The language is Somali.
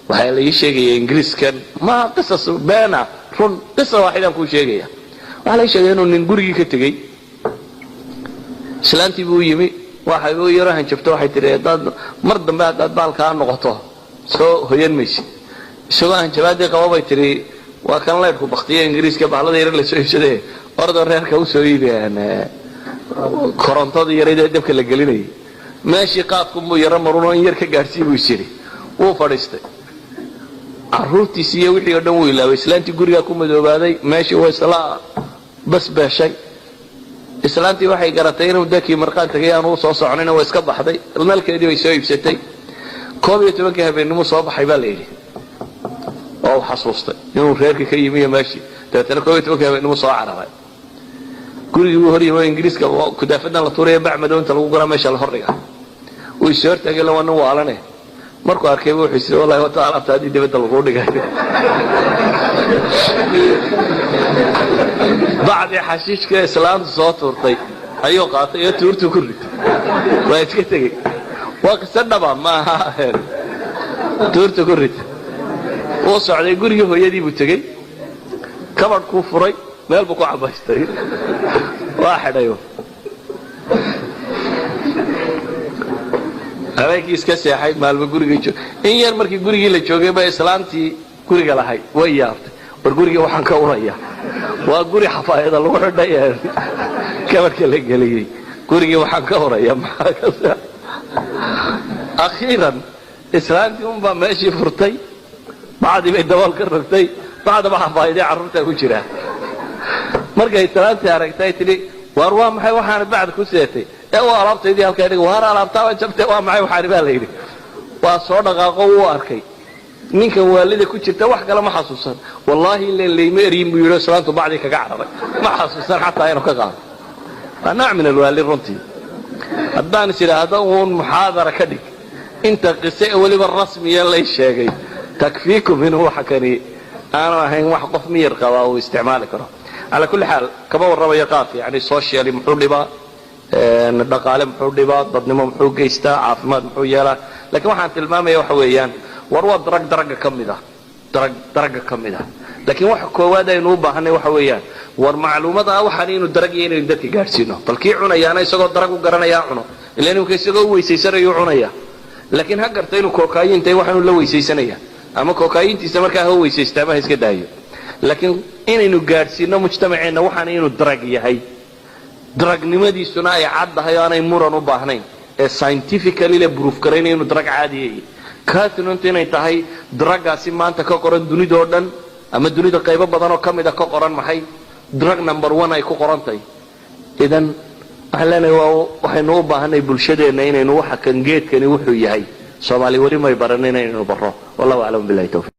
waxaa la ii sheegaya ingiriiskan ma qisas beena run qisa waaxidaan kuu sheegaya waxaa la ii sheegay inuu nin gurigii ka tegey islaantii buu yimi waxay u yaro hanjabto waxay tiri dad mar dambe aad baalka noqoto soo hoyan maysi isagoo hanjabaadii qaba bay tiri waa kan leedku baqtiye ingiriiska bahlada yar la soo iibsaday ordo reerka u soo iibiyaan korontada yareed ee dabka la gelinay meeshii qaadku muu yara maruno in yar ka gaarsiin buu jiri wuu fadhiistay carruurtiisii iyo wixii oo dhan wuu ilaaway islaantii guriga ku madoobaaday meeshii way isla bas beeshay islaantii waxay garatay inuu dadkii marqaan tagay aanu soo soconin oo iska baxday nalkeedii way soo iibsatay 12 habeenimo soo baxay baa la yiri oo xasuustay inuu reerka ka yimi meeshii dadana 12 habeenimo soo cararay gurigii uu horiyay ingiriiska ku daafadan la tuuray bacmado inta lagu gura meesha la hordhiga uu soo tagay lawana waalane markuu arkay wuxuu isii wallahi wa ta'ala taadi dibadda lagu dhigay بعد حشيش كإسلام صوتورتي أيوة قاطع يتورتو كله ويتكتك وقصدنا ما تورتو كله وصع عليه قريه هو يدي بتجي كبر كفري ما يلبقوا عباستي واحد أيوة هذاك يسكسي حي ما يلبقوا قريه إن يرمرك قريه اللي تشوفه بإسلامتي قريه لا هاي وياك والقريه وحن كوريا وقري حفايض الله وحدايا كبرك اللي قالي قري وحن كوريا اخيرا اسلامتي با ماشي فرتي بعد ما دوال كرفتي بعد ما حفايدي عرفتها وجرا markay salaanti aragtay tiri war waa maxay waxaan baad ku seetay ee waa alaabtaydi halka dhigo war alaabta waa jabtay waa maxay waxaan baa leeyay waa soo dhaqaaqo uu arkay ninka waalida ku jirta wax kale ma xasuusan wallahi leeyma erin buu yiri salaantu baadi kaga cararay ma xasuusan hatta inuu ka qaado ana min alwaalid runti haddaan siraahdo uun muhaadara ka dhig inta qisay waliba rasmiyan la sheegay takfiikum inuu waxa kani ana ahayn wax qof miyir qaba oo isticmaali karo على كل حال كما وربا يقاف يعني سوشيالي محو دبا dhaqaale muxuu dhibaa dadnimo muxuu geystaa caafimaad muxuu yeelaa laakiin waxaan tilmaamaya waxa weeyaan war waa daraga kamid ah laakiin waxa koowaad aynu u baahanay waxa weeyaan war macluumada waxaan inuu darag iyo inuu dadka gaarsiino balkii cunayaana isagoo darag u garanaya cuno ilaa inuu isagoo weesaysanayo cunaya laakiin ha gartay inuu kookayintay waxaan la weesaysanaya ama kookayintiisa markaa ha weesaystaa ma iska daayo laakiin inaynu gaarsiino mujtamaceena waxaan inuu darag yahay daragnimadiisuna ay caddahay oo aanay muran u baahnayn ee scientifically la proof gareynay inuu darag caadi yahay kaasina inay tahay daragaasi maanta ka qoran dunida oo dhan ama dunida qaybo badan oo kamid ah ka qoran maxay drug number 1 ay ku qorantay idan waxaynu u baahanay bulshadeena inaynu waxa kan geedkani wuxuu yahay Soomaali wari may baranayna inaynu baro wallahu a'lam billahi tawfiq